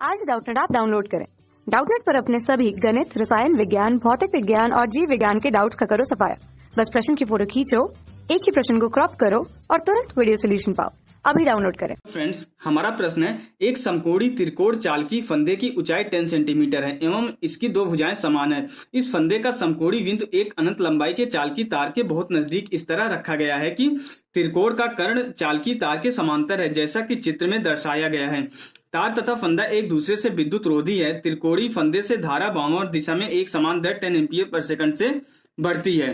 आज Doubtnut app download करें। Doubtnut पर अपने सभी गणित, रसायन विज्ञान, भौतिक विज्ञान और जीव विज्ञान के डाउट्स का करो सफाया। बस प्रश्न की फोटो खींचो, एक ही प्रश्न को क्रॉप करो और तुरंत वीडियो सोल्यूशन पाओ। अभी डाउनलोड करें। फ्रेंड्स, हमारा प्रश्न है, एक समकोणीय त्रिकोण चाल की फंदे की ऊंचाई 10 सेंटीमीटर है एवं इसकी दो भुजाएं समान है। इस फंदे का समकोणीय बिंदु एक अनंत लंबाई के चाल की तार के बहुत नजदीक इस तरह रखा गया है कि त्रिकोण का कर्ण चाल की तार के समांतर है, जैसा कि चित्र में दर्शाया गया है। तार तथा फंदा एक दूसरे से विद्युत रोधी है। त्रिकोणीय फंदे से धारा वामावर्त दिशा में एक समान दर 10 एम्पीयर पर सेकंड से बढ़ती है।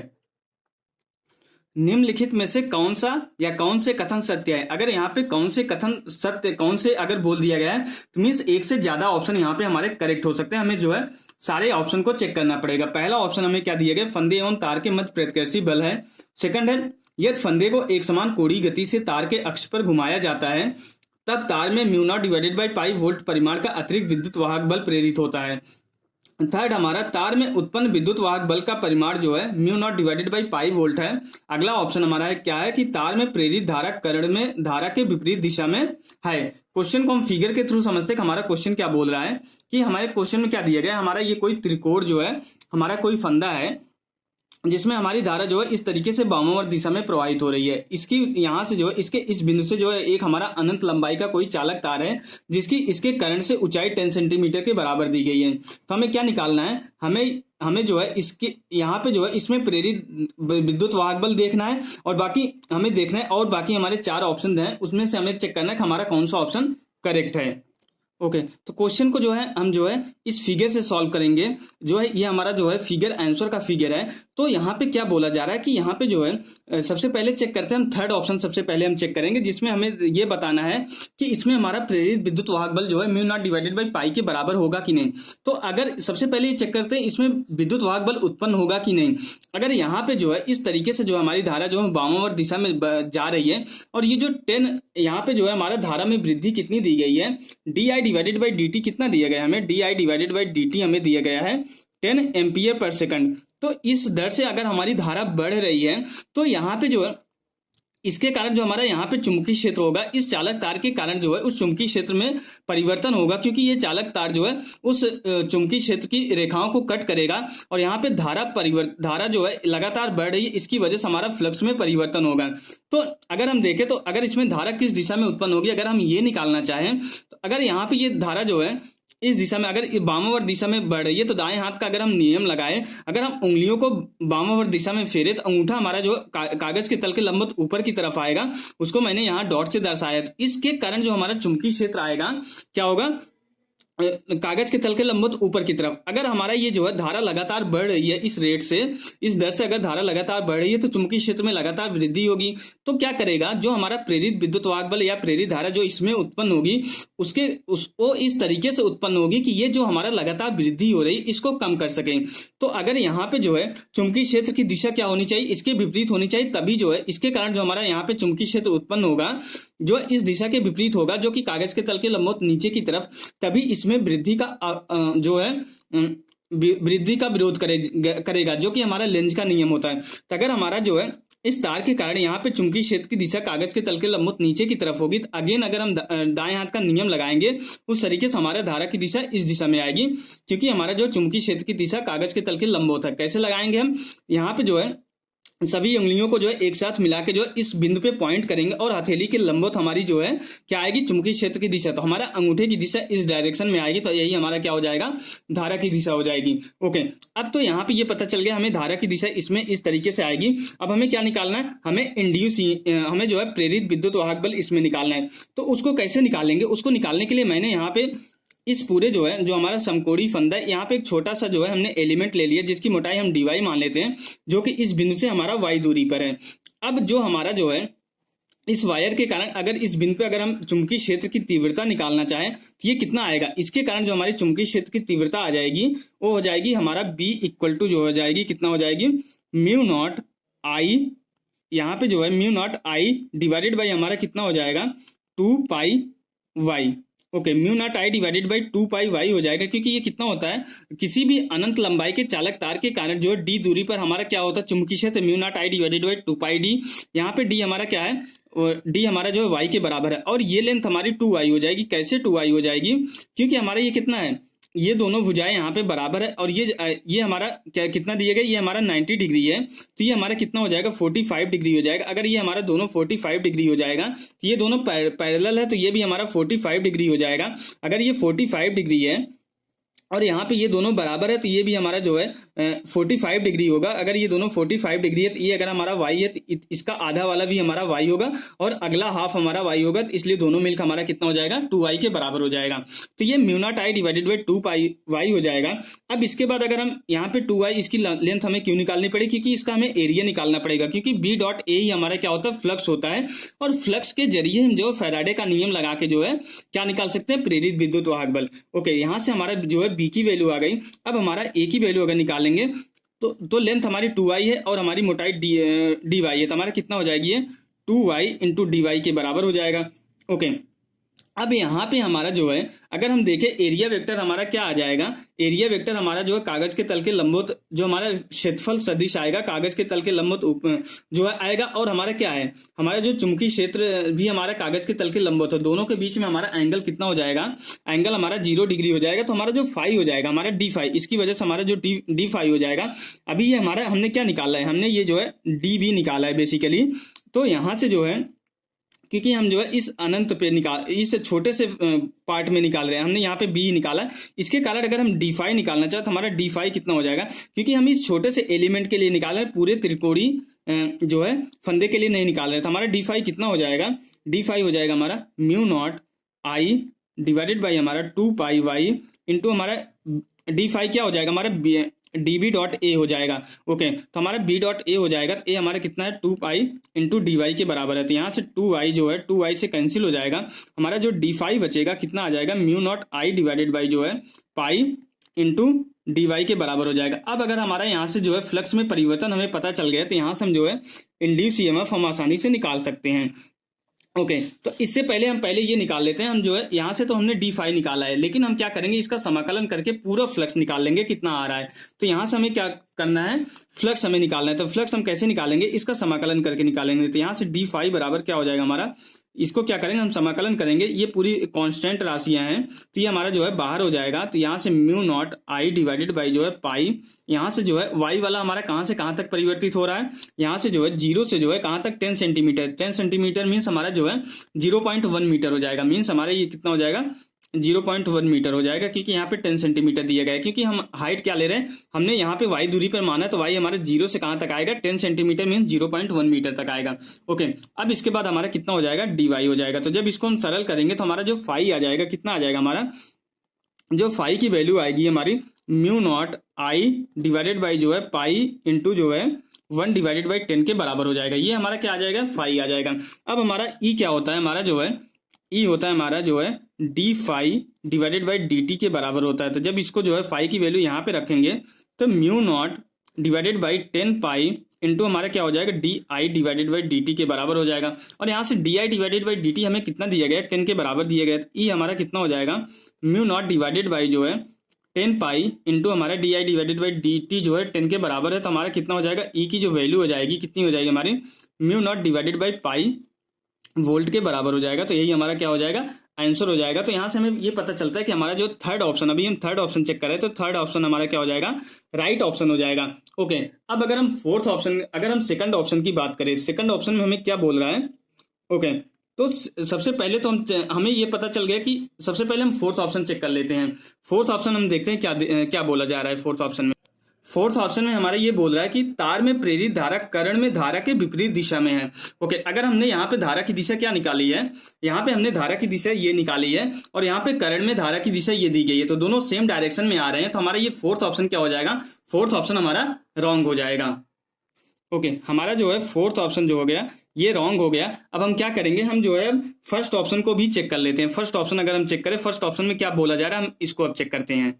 निम्नलिखित में से कौन सा या कौन से कथन सत्य है? अगर यहाँ पे कौन से कथन सत्य, कौन से अगर बोल दिया गया है तो मीन्स एक से ज्यादा ऑप्शन यहाँ पे हमारे करेक्ट हो सकते हैं। हमें जो है सारे ऑप्शन को चेक करना पड़ेगा। पहला ऑप्शन हमें क्या दिया गया? फंदे एवं तार के मध्य प्रतिकर्षी बल है। सेकंड है, यदि फंदे को एक समान कोणीय गति से तार के अक्ष पर घुमाया जाता है तब तार में mu naught divided by pi volt परिमाण का अतिरिक्त विद्युत वाहक बल प्रेरित होता है। थर्ड, हमारा तार में उत्पन्न विद्युत वाहक बल का परिमाण जो है mu not divided by pi volt है। अगला ऑप्शन हमारा है क्या है कि तार में प्रेरित धारा कर्ण में धारा के विपरीत दिशा में है। क्वेश्चन को हम फिगर के थ्रू समझते हैं। हमारा क्वेश्चन क्या बोल रहा है कि हमारे क्वेश्चन में क्या दिया गया है, हमारा ये कोई त्रिकोण जो है, हमारा कोई फंदा है जिसमें हमारी धारा जो है इस तरीके से वामावर्त दिशा में प्रवाहित हो रही है। इसकी यहाँ से जो है इसके इस बिंदु से जो है एक हमारा अनंत लंबाई का कोई चालक तार है जिसकी इसके कर्ण से ऊंचाई 10 सेंटीमीटर के बराबर दी गई है। तो हमें क्या निकालना है? हमें जो है इसके यहाँ पे जो है इसमें प्रेरित विद्युत वाहक बल देखना है और बाकी हमें देखना है, और बाकी हमारे 4 ऑप्शन हैं उसमें से हमें चेक करना है कि हमारा कौन सा ऑप्शन करेक्ट है। ओके, तो क्वेश्चन को जो है हम जो है इस फिगर से सॉल्व करेंगे। जो है ये हमारा जो है फिगर आंसर का फिगर है। तो यहाँ पे क्या बोला जा रहा है कि यहाँ पे जो है सबसे पहले चेक करते हैं हम थर्ड ऑप्शन, सबसे पहले हम चेक करेंगे जिसमें हमें ये बताना है कि इसमें हमारा प्रेरित विद्युत वाहक बल जो है mu not divided by pi के बराबर होगा कि नहीं। तो अगर सबसे पहले ये चेक करते हैं इसमें विद्युत वाहक बल उत्पन्न होगा कि नहीं। अगर यहाँ पे जो है इस तरीके से जो हमारी धारा जो है वामावर्त दिशा में जा रही है और ये जो 10 यहाँ पे जो है हमारा धारा में वृद्धि कितनी दी गई है, D I divided by D T कितना दिया गया है हमें, D I divided by D T हमें दिया गया है 10 एम्पीयर पर सेकंड। तो इस दर से अगर हमारी धारा बढ़ रही है तो यहाँ पे जो है इसके कारण जो हमारा यहाँ पे चुंबकीय क्षेत्र होगा, इस चालक तार के कारण जो है उस चुंबकीय क्षेत्र में परिवर्तन होगा, क्योंकि ये चालक तार जो है उस चुंबकीय क्षेत्र की रेखाओं को कट करेगा और यहाँ पे धारा जो है लगातार बढ़ रही है, इसकी वजह से हमारा फ्लक्स में परिवर्तन होगा। तो अगर हम देखें तो अगर इसमें धारा किस दिशा में उत्पन्न होगी, अगर हम ये निकालना चाहें तो अगर यहाँ पे ये धारा जो है इस दिशा में अगर वामावर्त दिशा में बढ़ रही है तो दाएं हाथ का अगर हम नियम लगाए, अगर हम उंगलियों को वामावर्त दिशा में फेरे तो अंगूठा हमारा जो कागज के तल के लंबवत ऊपर की तरफ आएगा, उसको मैंने यहाँ डॉट से दर्शाया। तो इसके कारण जो हमारा चुंबकीय क्षेत्र आएगा क्या होगा, कागज के तल के लंबवत ऊपर की तरफ। अगर हमारा ये जो है धारा लगातार बढ़ रही है इस रेट से, इस दर से अगर धारा लगातार बढ़ रही है तो चुंबकीय क्षेत्र में लगातार वृद्धि होगी। तो क्या करेगा, जो हमारा प्रेरित विद्युत वाहक बल या प्रेरित धारा जो इसमें उत्पन्न होगी उसको इस तरीके से उत्पन्न होगी कि ये जो हमारा लगातार वृद्धि हो रही है इसको कम कर सके। तो अगर यहाँ पे जो है चुंबकीय क्षेत्र की दिशा क्या होनी चाहिए, इसके विपरीत होनी चाहिए, तभी जो है इसके कारण जो हमारा यहाँ पे चुंबकीय क्षेत्र उत्पन्न होगा जो इस दिशा के विपरीत होगा, जो कि कागज के तल के लंबवत नीचे की तरफ, तभी इसमें वृद्धि का विरोध करेगा, जो कि हमारा लेंज का नियम होता है। तो अगर हमारा जो है इस तार के कारण यहाँ पे चुंबकीय क्षेत्र की दिशा कागज के तल के लंबवत नीचे की तरफ होगी, तो अगेन अगर हम दाएं हाथ का नियम लगाएंगे उस तरीके से हमारा धारा की दिशा इस दिशा में आएगी, क्योंकि हमारा जो चुंबकीय क्षेत्र की दिशा कागज के तल के लंबवत है। कैसे लगाएंगे हम, यहाँ पे जो है सभी उंगलियों को जो है एक साथ मिला के जो है इस बिंदु पे पॉइंट करेंगे और हथेली के लंबवत हमारी जो है क्या आएगी, चुंबकीय क्षेत्र की दिशा। तो हमारा अंगूठे की दिशा इस डायरेक्शन में आएगी, तो यही हमारा क्या हो जाएगा, धारा की दिशा हो जाएगी। ओके, अब तो यहाँ पे ये पता चल गया हमें धारा की दिशा इसमें इस तरीके से आएगी। अब हमें क्या निकालना है, हमें जो है प्रेरित विद्युत वाहक बल इसमें निकालना है। तो उसको कैसे निकालेंगे, उसको निकालने के लिए मैंने यहाँ पे इस पूरे जो है जो हमारा समकोणीय फंदा है, यहाँ पे एक छोटा सा जो है हमने एलिमेंट ले लिया जिसकी मोटाई हम dy मान लेते हैं, जो कि इस बिंदु से हमारा y दूरी पर है। अब जो हमारा जो है इस वायर के कारण अगर इस बिंदु पे अगर हम चुंबकीय क्षेत्र की तीव्रता निकालना चाहें तो ये कितना आएगा, इसके कारण जो हमारी चुंबकीय क्षेत्र की तीव्रता आ जाएगी वो हो जाएगी हमारा B इक्वल टू जो हो जाएगी, कितना हो जाएगी, म्यू नॉट I, यहाँ पे जो है mu naught I divided by हमारा कितना हो जाएगा 2 pi y। Okay, mu naught I divided by 2 pi y हो जाएगा, क्योंकि ये कितना होता है, किसी भी अनंत लंबाई के चालक तार के कारण जो है डी दूरी पर हमारा क्या होता है, चुंबकीय क्षेत्र, mu naught I divided by 2 pi D. यहाँ पे डी हमारा क्या है, डी हमारा जो है वाई के बराबर है, और ये लेंथ हमारी 2 हो जाएगी। कैसे 2 हो जाएगी, क्योंकि हमारा ये कितना है, ये दोनों भुजाएं यहाँ पे बराबर है, और ये हमारा क्या कितना दिया गया, ये हमारा 90 डिग्री है, तो ये हमारा कितना हो जाएगा, 45 डिग्री हो जाएगा। अगर ये हमारा दोनों 45 डिग्री हो जाएगा, तो ये दोनों पैरेलल है, तो ये भी हमारा 45 डिग्री हो जाएगा। अगर ये 45 डिग्री है और यहाँ पे ये दोनों बराबर है, तो ये भी हमारा जो है 45 डिग्री होगा। अगर ये दोनों 45 डिग्री है, तो ये अगर हमारा y है, तो इसका आधा वाला भी हमारा y होगा, और अगला हाफ हमारा y होगा, तो इसलिए दोनों मिलकर हमारा कितना हो जाएगा, 2y के बराबर हो जाएगा। तो ये mu naught I divided by 2 pi y हो जाएगा। अब इसके बाद अगर हम यहाँ पे 2y, इसकी लेंथ हमें क्यों निकालनी पड़ेगी, क्योंकि इसका हमें एरिया निकालना पड़ेगा, क्योंकि बी डॉट ए ही हमारा क्या होता है, फ्लक्स होता है, और फ्लक्स के जरिए हम जो फैराडे का नियम लगा के जो है क्या निकाल सकते हैं, प्रेरित विद्युत वाहक बल। ओके, यहाँ से हमारा जो है बी की वैल्यू आ गई। अब हमारा ए की वैल्यू अगर निकालेंगे तो लेंथ हमारी 2y है और हमारी मोटाई dy है, तो हमारा कितना हो जाएगी, ये 2y इंटू dy के बराबर हो जाएगा। ओके, अब यहाँ पे हमारा जो है अगर हम देखें एरिया वेक्टर हमारा क्या आ जाएगा, एरिया वेक्टर हमारा जो है कागज के तल के लंबवत जो हमारा क्षेत्रफल सदिश आएगा, कागज के तल के लंबवत जो है आएगा, और हमारा क्या है, हमारा जो चुंबकीय क्षेत्र भी हमारा कागज के तल के लंबवत है, दोनों के बीच में हमारा एंगल कितना हो जाएगा, एंगल हमारा 0 डिग्री हो जाएगा। तो हमारा जो फाई हो जाएगा हमारा डी फाई, इसकी वजह से हमारा जो डी फाई हो जाएगा। अभी ये हमारा हमने क्या निकाला है, हमने ये जो है डी भी निकाला है बेसिकली। तो यहाँ से जो है क्योंकि हम जो है इस अनंत पे इस छोटे से पार्ट में निकाल रहे हैं, हमने यहाँ पे बी निकाला, इसके कारण अगर हम डी फाई निकालना चाहे तो हमारा डी फाई कितना हो जाएगा, क्योंकि हम इस छोटे से एलिमेंट के लिए निकाल रहे हैं, पूरे त्रिकोणी जो है फंदे के लिए नहीं निकाल रहे, तो हमारा डी फाई कितना हो जाएगा, डी फाई हो जाएगा हमारा mu naught I divided by हमारा 2 पाई वाई इंटू हमारा डी फाई क्या हो जाएगा, हमारा db डॉट ए हो जाएगा। ओके, तो हमारा b डॉट ए हो जाएगा, तो ए हमारा कितना है 2 पाई इंटू डी वाई के बराबर है। तो यहाँ से 2y जो है 2y से कैंसिल हो जाएगा, हमारा जो डी फाई बचेगा कितना आ जाएगा, mu naught I divided by जो है पाई इंटू डी वाई के बराबर हो जाएगा। अब अगर हमारा यहाँ से जो है फ्लक्स में परिवर्तन हमें पता चल गया, तो यहाँ से हम जो है इंड्यूस ईएमएफ हम आसानी से निकाल सकते हैं। ओके, तो इससे पहले हम ये निकाल लेते हैं, हम जो है यहाँ से तो हमने डी फाई निकाला है, लेकिन हम क्या करेंगे, इसका समाकलन करके पूरा फ्लक्स निकाल लेंगे कितना आ रहा है। तो यहाँ से हमें क्या करना है, फ्लक्स हमें निकालना है। तो फ्लक्स हम कैसे निकालेंगे, इसका समाकलन करके निकालेंगे। तो यहाँ से डी फाई बराबर क्या हो जाएगा हमारा, इसको क्या करेंगे, हम समाकलन करेंगे, ये पूरी कांस्टेंट राशियां हैं, तो ये हमारा जो है बाहर हो जाएगा। तो यहाँ से mu naught I divided by जो है पाई, यहाँ से जो है वाई वाला हमारा कहाँ से कहाँ तक परिवर्तित हो रहा है, यहाँ से जो है 0 से जो है कहाँ तक 10 सेंटीमीटर, 10 सेंटीमीटर मीन्स हमारा जो है 0.1 मीटर हो जाएगा, मीन्स हमारा ये कितना हो जाएगा, 0.1 मीटर हो जाएगा, क्योंकि यहाँ पे 10 सेंटीमीटर दिया गया है, क्योंकि हम हाइट क्या ले रहे हैं, हमने यहाँ पे y दूरी पर माना है, तो y हमारे 0 से कहाँ तक आएगा, 10 सेंटीमीटर मीन 0.1 मीटर तक आएगा। ओके, अब इसके बाद हमारा कितना हो जाएगा, dy हो जाएगा। तो जब इसको हम सरल करेंगे तो हमारा जो फाई आ जाएगा, कितना आ जाएगा, हमारा जो फाई की वैल्यू आएगी हमारी mu naught I divided by जो है पाई इंटू जो है 1 डिवाइडेड बाई 10 के बराबर हो जाएगा। ये हमारा क्या आ जाएगा, फाई आ जाएगा। अब हमारा ई क्या होता है, हमारा जो है ई होता है हमारा जो है D phi divided by D T के बराबर होता है। तो जब इसको जो है फाई की वैल्यू यहाँ पे रखेंगे तो mu naught divided by 10 pi into हमारा क्या हो जाएगा, D I divided by D T के बराबर हो जाएगा। और यहाँ से D I divided by D T हमें कितना दिया गया, 10 के बराबर दिया गया। तो ई हमारा कितना हो जाएगा, म्यू नॉट डिवाइडेड बाई जो है 10 पाई इंटू हमारा D I divided by D T जो है 10 के बराबर है। तो हमारा कितना हो जाएगा, ई की जो वैल्यू हो जाएगी कितनी हो जाएगी हमारी, mu naught divided by pi volt के बराबर हो जाएगा। तो यही हमारा क्या हो जाएगा, आंसर हो जाएगा। तो यहाँ से हमें ये पता चलता है कि हमारा जो थर्ड ऑप्शन, अभी हम थर्ड ऑप्शन चेक करें तो थर्ड ऑप्शन हमारा क्या हो जाएगा, राइट ऑप्शन हो जाएगा। ओके, अब अगर हम फोर्थ ऑप्शन, अगर हम सेकंड ऑप्शन की बात करें, सेकंड ऑप्शन में हमें क्या बोल रहा है। ओके, तो सबसे पहले तो हमें ये पता चल गया कि सबसे पहले हम फोर्थ ऑप्शन चेक कर लेते हैं। फोर्थ ऑप्शन हम देखते हैं क्या बोला जा रहा है फोर्थ ऑप्शन में। फोर्थ ऑप्शन में हमारा ये बोल रहा है कि तार में प्रेरित धारा करण में धारा के विपरीत दिशा में है। ओके, अगर हमने यहाँ पे धारा की दिशा क्या निकाली है, यहाँ पे हमने धारा की दिशा ये निकाली है और यहाँ पे करण में धारा की दिशा ये दी गई है, तो दोनों सेम डायरेक्शन में आ रहे हैं। तो हमारा ये फोर्थ ऑप्शन क्या हो जाएगा, फोर्थ ऑप्शन हमारा रॉन्ग हो जाएगा। ओके, हमारा जो है फोर्थ ऑप्शन जो हो गया ये रॉन्ग हो गया। अब हम क्या करेंगे, हम जो है फर्स्ट ऑप्शन को भी चेक कर लेते हैं। फर्स्ट ऑप्शन अगर हम चेक करें, फर्स्ट ऑप्शन में क्या बोला जा रहा है, हम इसको अब चेक करते हैं।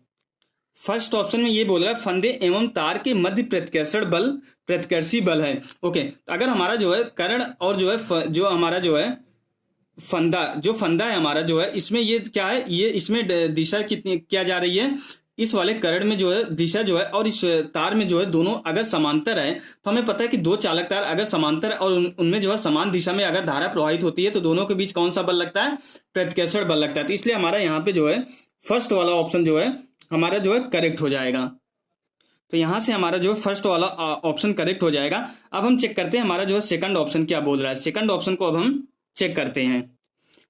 फर्स्ट ऑप्शन में ये बोल रहा है फंदे एवं तार के मध्य प्रतिकर्षण बल प्रतिकर्षी बल है। ओके, अगर हमारा जो है करण और जो है जो हमारा जो है फंदा, जो फंदा है हमारा जो है, इसमें ये क्या है, ये इसमें दिशा कितनी क्या जा रही है, इस वाले करंट में जो है दिशा जो है, और इस तार में जो है दोनों अगर समांतर है, तो हमें पता है कि दो चालक तार अगर समांतर है और उनमें जो है समान दिशा में अगर धारा प्रवाहित होती है, तो दोनों के बीच कौन सा बल लगता है, प्रतिकर्षण बल लगता है। तो इसलिए हमारा यहाँ पे जो है फर्स्ट वाला ऑप्शन जो है हमारा जो है करेक्ट हो जाएगा। तो यहां से हमारा जो है फर्स्ट वाला ऑप्शन करेक्ट हो जाएगा। अब हम चेक करते हैं हमारा जो है सेकंड ऑप्शन क्या बोल रहा है। सेकंड ऑप्शन को अब हम चेक करते हैं।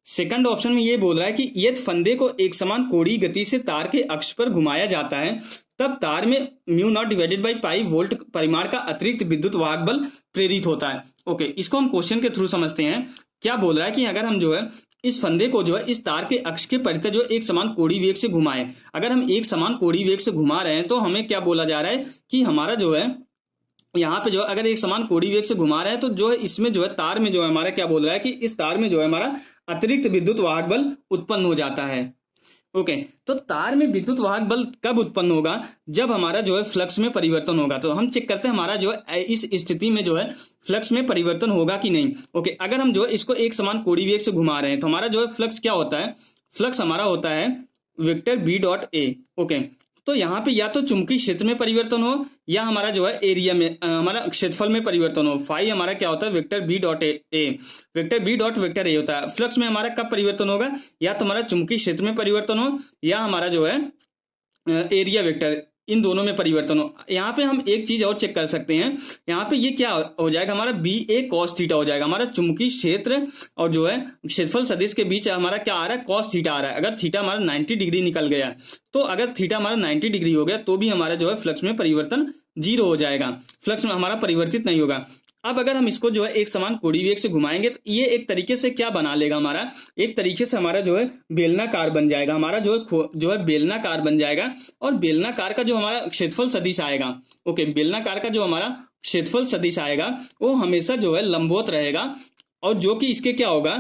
सेकंड ऑप्शन में ये बोल रहा है कि यदि फंदे को एक समान कोणीय गति से तार के अक्ष पर घुमाया जाता है, तब तार में mu naught divided by pi volt परिमाण का अतिरिक्त विद्युत वाहक बल प्रेरित होता है। ओके, इसको हम क्वेश्चन के थ्रू समझते हैं। क्या बोल रहा है कि अगर हम जो है इस फंदे को जो है इस तार के अक्ष के परितः जो एक समान कोणीय वेग से घुमाएं, अगर हम एक समान कोणीय वेग से घुमा रहे हैं, तो हमें क्या बोला जा रहा है कि हमारा जो है यहाँ पे जो अगर एक समान कोणीय वेग से घुमा रहे हैं, तो जो है इसमें जो है तार में जो है हमारा क्या बोल रहा है कि इस तार में जो है हमारा अतिरिक्त विद्युत वाहक बल उत्पन्न हो जाता है। ओके, तो तार में विद्युत वाहक बल कब उत्पन्न होगा, जब हमारा जो है फ्लक्स में परिवर्तन होगा। तो हम चेक करते हैं हमारा जो है इस स्थिति में जो है फ्लक्स में परिवर्तन होगा कि नहीं। ओके, अगर हम जो है इसको एक समान कोणीय वेग से घुमा रहे हैं, तो हमारा जो है फ्लक्स क्या होता है, फ्लक्स हमारा होता है vector B dot A. Okay, तो यहाँ पे या तो चुंबकीय क्षेत्र में परिवर्तन हो, या हमारा जो है एरिया में हमारा क्षेत्रफल में परिवर्तन हो। फाई हमारा क्या होता है, vector B dot A, vector B dot vector A होता है। फ्लक्स में हमारा कब परिवर्तन होगा, या तो हमारा चुंबकीय क्षेत्र में परिवर्तन हो, या हमारा जो है एरिया वेक्टर, इन दोनों में परिवर्तन हो। यहाँ पे हम एक चीज और चेक कर सकते हैं। यहाँ पे ये क्या हो जाएगा, हमारा बी ए कॉस थीटा हो जाएगा। हमारा चुंबकीय क्षेत्र और जो है क्षेत्रफल सदिश के बीच हमारा क्या आ रहा है, कॉस थीटा आ रहा है। अगर थीटा हमारा 90 डिग्री निकल गया, तो अगर थीटा हमारा 90 डिग्री हो गया, तो भी हमारा जो है फ्लक्स में परिवर्तन 0 हो जाएगा, फ्लक्स में हमारा परिवर्तित नहीं होगा। अब अगर हम इसको जो है एक समान कोणीय वेग से घुमाएंगे, तो ये एक तरीके से क्या बना लेगा, हमारा एक तरीके से हमारा जो है बेलनाकार बन जाएगा। हमारा जो है बेलनाकार बन जाएगा, और बेलनाकार का जो हमारा क्षेत्रफल सदिश आएगा, ओके, बेलनाकार का जो हमारा क्षेत्रफल सदिश आएगा वो हमेशा जो है लंबवत रहेगा, और जो कि इसके क्या होगा,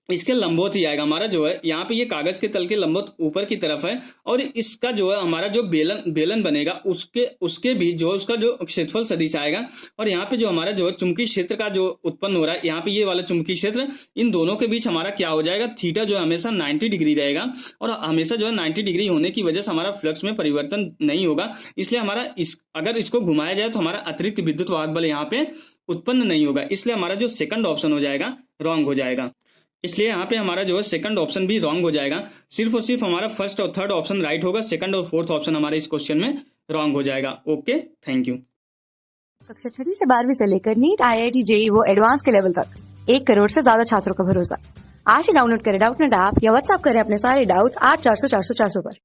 इसके लंबवत ही आएगा। हमारा जो है यहाँ पे ये कागज के तल के लंबवत ऊपर की तरफ है, और इसका जो है हमारा जो बेलन बनेगा उसके भी जो उसका जो क्षेत्रफल सदिश आएगा, और यहाँ पे जो हमारा जो है चुंबकीय क्षेत्र का जो उत्पन्न हो रहा है, यहाँ पे ये वाला चुंबकीय क्षेत्र, इन दोनों के बीच हमारा क्या हो जाएगा, थीटा जो है हमेशा 90 डिग्री रहेगा, और हमेशा जो है 90 डिग्री होने की वजह से हमारा फ्लक्स में परिवर्तन नहीं होगा। इसलिए हमारा अगर इसको घुमाया जाए, तो हमारा अतिरिक्त विद्युत वाहक बल यहाँ पे उत्पन्न नहीं होगा। इसलिए हमारा जो सेकंड ऑप्शन हो जाएगा रॉन्ग हो जाएगा। इसलिए यहाँ पे हमारा जो है सेकंड ऑप्शन भी रॉन्ग हो जाएगा। सिर्फ और सिर्फ हमारा फर्स्ट और थर्ड ऑप्शन राइट होगा, सेकंड और फोर्थ ऑप्शन हमारे इस क्वेश्चन में रॉन्ग हो जाएगा। Okay, thank you. कक्षा 6वीं से 12वीं से लेकर नीट, IIT, JEE वो एडवांस के लेवल तक 1 करोड़ से ज्यादा छात्रों का भरोसा। आज ही डाउनलोड करें डाउटनेट ऐप या व्हाट्सएप करें अपने सारे डाउट्स 8400 400 400 पर।